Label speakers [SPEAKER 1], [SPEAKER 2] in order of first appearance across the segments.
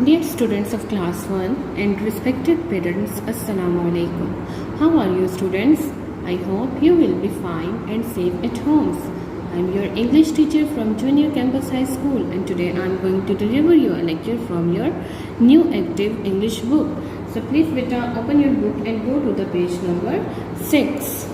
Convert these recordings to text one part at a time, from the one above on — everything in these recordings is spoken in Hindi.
[SPEAKER 1] Dear students of class 1 and respected parents, Assalamu alaikum. How are you students? I hope you will be fine and safe at homes. I am your English teacher from Junior Campus High School and today I am going to deliver you a lecture from your new active English book. So please beta open your book and go to the page number 6.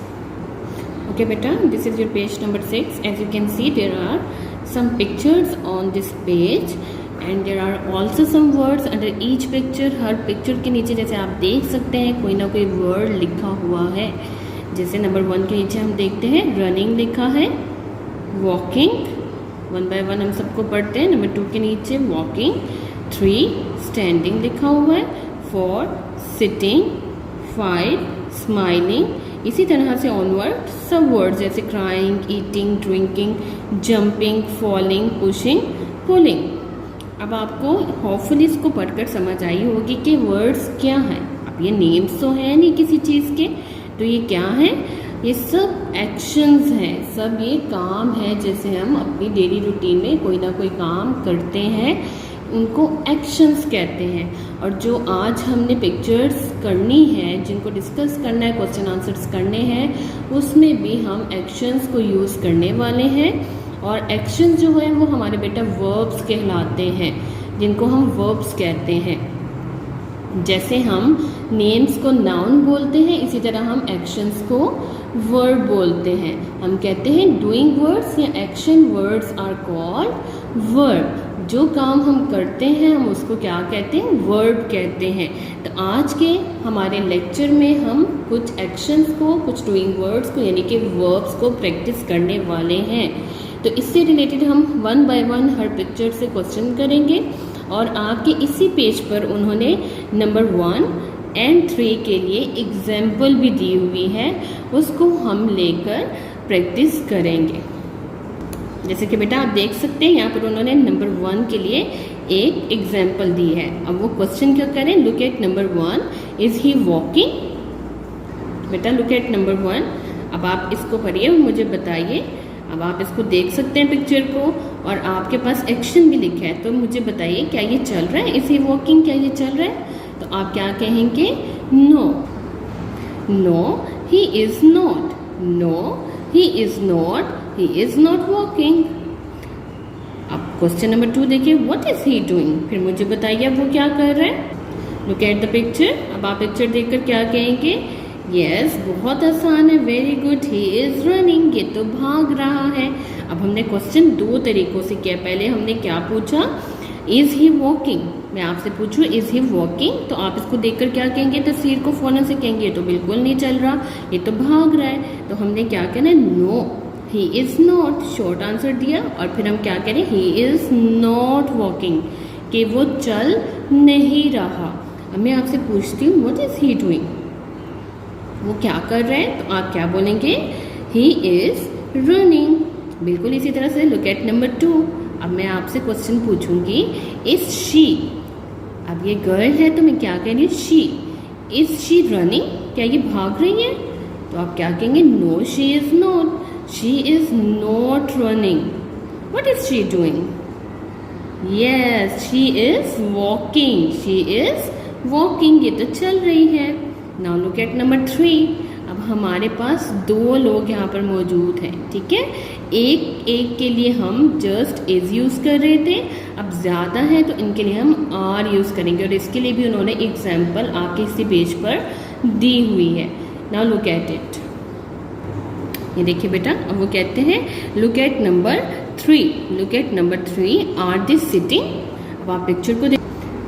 [SPEAKER 1] Okay beta, this is your page number 6. As you can see, there are some pictures on this page and there are also some words under each picture. Her picture के नीचे जैसे आप देख सकते हैं कोई ना कोई वर्ड लिखा हुआ है. जैसे नंबर 1 के नीचे हम देखते हैं रनिंग लिखा है, वॉकिंग, 1 बाय 1 हम सबको पढ़ते हैं. नंबर 2 के नीचे वॉकिंग, 3 स्टैंडिंग लिखा हुआ है, 4 सिटिंग, 5 स्माइलिंग. इसी तरह से ऑनवर्ड सब वर्ड्स जैसे crying, eating, drinking, jumping, falling, pushing, pulling. अब आपको होपफुली इसको पढ़कर समझ आई होगी कि वर्ड्स क्या हैं. अब ये नेम्स तो हैं नहीं किसी चीज़ के, तो ये क्या है? ये सब एक्शंस हैं, सब ये काम है. जैसे हम अपनी डेली रूटीन में कोई ना कोई काम करते हैं उनको एक्शंस कहते हैं. और जो आज हमने पिक्चर्स करनी है, जिनको डिस्कस करना है, क्वेश्चन आंसर्स करने हैं, उसमें भी हम एक्शंस को यूज़ करने वाले हैं. और एक्शन जो है वो हमारे बेटा वर्ब्स कहलाते हैं, जिनको हम वर्ब्स कहते हैं. जैसे हम नेम्स को नाउन बोलते हैं, इसी तरह हम एक्शंस को वर्ब बोलते हैं. हम कहते हैं डूइंग वर्ड्स या action words are called verb. जो काम हम करते हैं हम उसको क्या कहते हैं? वर्ब कहते हैं. तो आज के हमारे लेक्चर में हम कुछ एक्शंस को, कुछ डूइंग वर्ड्स को यानी कि वर्ब्स को प्रैक्टिस करने वाले हैं. तो इससे रिलेटेड हम 1 बाय 1 हर पिक्चर से क्वेश्चन करेंगे और आपके इसी पेज पर उन्होंने नंबर 1 और 3 के लिए एग्जाम्पल भी दी हुई है, उसको हम लेकर प्रैक्टिस करेंगे. जैसे कि बेटा आप देख सकते हैं यहाँ पर उन्होंने नंबर 1 के लिए एक एग्जाम्पल दी है. अब वो क्वेश्चन क्या करें? Look at number 1, is he walking? बेटा लुक एट नंबर 1. अब आप इसको पढ़िए और मुझे बताइए. अब आप इसको देख सकते हैं पिक्चर को और आपके पास एक्शन भी लिखा है, तो मुझे बताइए क्या ये चल रहा है? Is he walking? क्या ये चल रहा है? तो आप क्या कहेंगे? No, no he is not, no he is not, he is not walking. अब क्वेश्चन नंबर 2 देखिए, व्हाट इज़ ही डूइंग? फिर मुझे बताइए अब वो क्या कर रहा है. Look at the picture. अब आप पिक्चर देखकर क्या कहेंगे? यस, बहुत आसान है, very good, he is running, ये तो भाग रहा है. अब हमने क्वेश्चन 2 तरीक़ों से किया. पहले हमने क्या पूछा? Is he walking. मैं आपसे पूछूँ इज़ ही वॉकिंग, तो आप इसको देखकर क्या कहेंगे? तस्वीर को फ़ौरन से कहेंगे ये तो बिल्कुल नहीं चल रहा, ये तो भाग रहा है. तो हमने क्या कहना है? No he is not, short answer दिया. और फिर हम क्या करें? ही इज़ नॉट वॉकिंग, कि वो चल नहीं रहा. अब मैं आपसे पूछती हूँ व्हाट इज़ ही डूइंग? वो क्या कर रहे हैं? तो आप क्या बोलेंगे? He is running. बिल्कुल इसी तरह से लुक एट नंबर 2. अब मैं आपसे क्वेश्चन पूछूंगी इज़ शी? अब ये गर्ल है तो मैं क्या कह रही हूँ? शी. Is she running? क्या ये भाग रही है? तो आप क्या कहेंगे? No she is not, she is not running. What is she doing? Yes, she is walking, she is walking, ये तो चल रही है. Now look at number 3. अब हमारे पास 2 लोग यहाँ पर मौजूद हैं, ठीक है. एक के लिए हम जस्ट इज़ यूज़ कर रहे थे, अब ज़्यादा है तो इनके लिए हम आर यूज़ करेंगे और इसके लिए भी उन्होंने एग्जाम्पल आपके इसी पेज पर दी हुई है. Now look at it. ये देखिए बेटा, अब वो कहते हैं look at number 3. Look at number 3, are they sitting? अब आप पिक्चर को देख.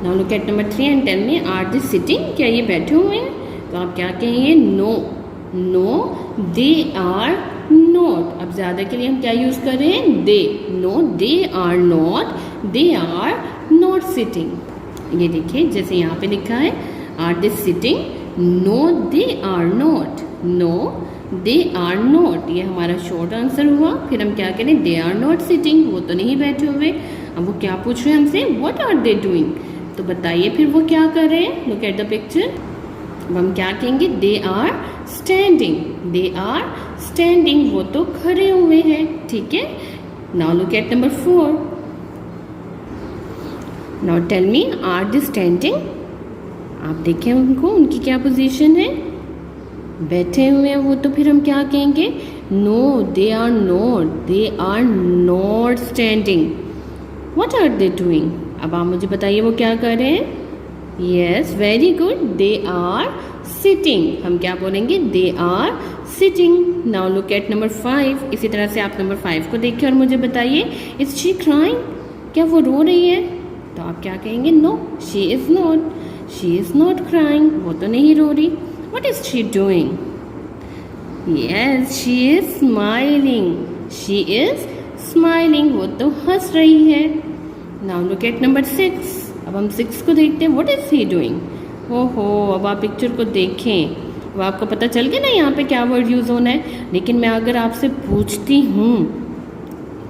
[SPEAKER 1] Now look at number 3 and tell me, are they sitting? क्या ये बैठे हुए हैं? तो आप क्या कहेंगे? No, no they are not. अब ज़्यादा के लिए हम क्या यूज़ कर रहे हैं? They. No they are not, they are not sitting. ये देखिए जैसे यहाँ पे लिखा है are they sitting? No they are not, no they are not, ये हमारा शॉर्ट आंसर हुआ. फिर हम क्या करें? दे आर नॉट सिटिंग, वो तो नहीं बैठे हुए. अब वो क्या पूछ रहे हैं हमसे? What are they doing? तो बताइए फिर वो क्या कर रहे हैं? Look at the picture. अब हम क्या कहेंगे? They are standing, they are standing, वो तो खड़े हुए हैं, ठीक है. Now look at number 4. Now tell me, are they standing? आप देखें उनको, उनकी क्या पोजीशन है? बैठे हुए हैं वो, तो फिर हम क्या कहेंगे? No, they are not standing. What are they doing? अब आप मुझे बताइए वो क्या कर रहे हैं? Yes, very good, they are sitting. हम क्या बोलेंगे? They are sitting. Now look at number 5। इसी तरह से आप नंबर 5 को देखिए और मुझे बताइए, इज शी क्राइंग? क्या वो रो रही है? तो आप क्या कहेंगे? No, she is not crying. वो तो नहीं रो रही। What is she doing? Yes, she is smiling. वो तो हंस रही है। Now look at number 6। अब हम 6 को देखते हैं। What is he doing? ओहो, अब आप पिक्चर को देखें, अब आपको पता चल गया ना यहाँ पे क्या वर्ड यूज़ होना है। लेकिन मैं अगर आपसे पूछती हूँ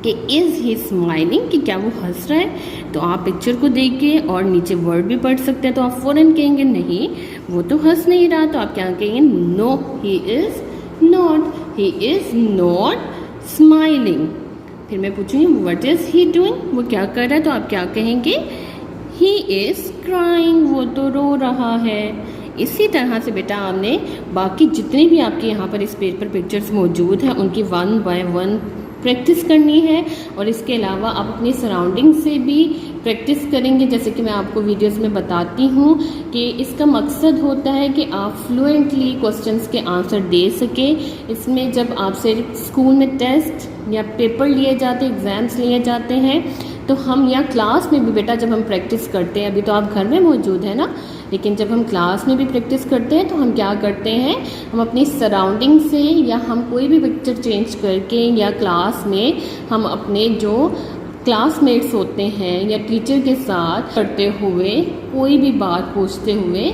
[SPEAKER 1] कि इज़ ही स्माइलिंग, कि क्या वो हंस रहा है, तो आप पिक्चर को देख के और नीचे वर्ड भी पढ़ सकते हैं। तो आप फ़ौरन कहेंगे नहीं, वो तो हंस नहीं रहा। तो आप क्या कहेंगे? No, he is not smiling. फिर मैं पूछूंगी व्हाट इज़ ही डूइंग? वो क्या कर रहा है? तो आप क्या कहेंगे? He is crying. वो तो रो रहा है। इसी तरह से बेटा आपने बाकी जितने भी आपके यहाँ पर इस पेज पर पिक्चर्स मौजूद हैं उनकी 1 बाय 1 प्रैक्टिस करनी है। और इसके अलावा आप अपनी सराउंडिंग से भी प्रैक्टिस करेंगे। जैसे कि मैं आपको वीडियोस में बताती हूँ कि इसका मकसद होता है कि आप फ्लुएंटली क्वेश्चंस के आंसर दे सकें। इसमें जब आपसे स्कूल में टेस्ट या पेपर लिए जाते, एग्ज़ाम्स लिए जाते हैं, तो हम या क्लास में भी बेटा जब हम प्रैक्टिस करते हैं, अभी तो आप घर में मौजूद है ना, लेकिन जब हम क्लास में भी प्रैक्टिस करते हैं तो हम क्या करते हैं, हम अपनी सराउंडिंग से या हम कोई भी पिक्चर चेंज करके या क्लास में हम अपने जो क्लासमेट्स होते हैं या टीचर के साथ करते हुए कोई भी बात पूछते हुए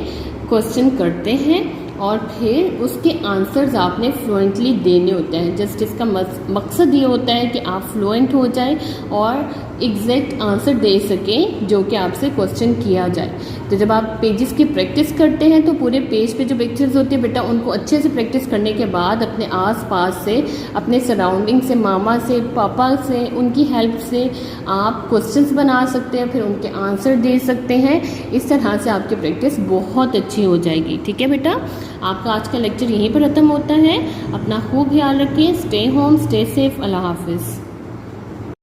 [SPEAKER 1] क्वेश्चन करते हैं और फिर उसके आंसर्स आपने फ्लुएंटली देने होते हैं। जस्ट इसका मकसद ये होता है कि आप फ्लुएंट हो जाए और एग्जैक्ट आंसर दे सकें जो कि आपसे क्वेश्चन किया जाए। तो जब आप पेजेस की प्रैक्टिस करते हैं तो पूरे पेज पे जो पिक्चर्स होती है बेटा, उनको अच्छे से प्रैक्टिस करने के बाद अपने आस-पास से, अपने सराउंडिंग से, मामा से, पापा से, उनकी हेल्प से आप क्वेश्चंस बना सकते हैं, फिर उनके आंसर दे सकते हैं। इस तरह से आपकी प्रैक्टिस बहुत अच्छी हो जाएगी। ठीक है बेटा, आपका आज का लेक्चर यहीं पर ख़त्म होता है। अपना खूब ख्याल रखिए। Stay home, stay safe. Allah हाफिज़।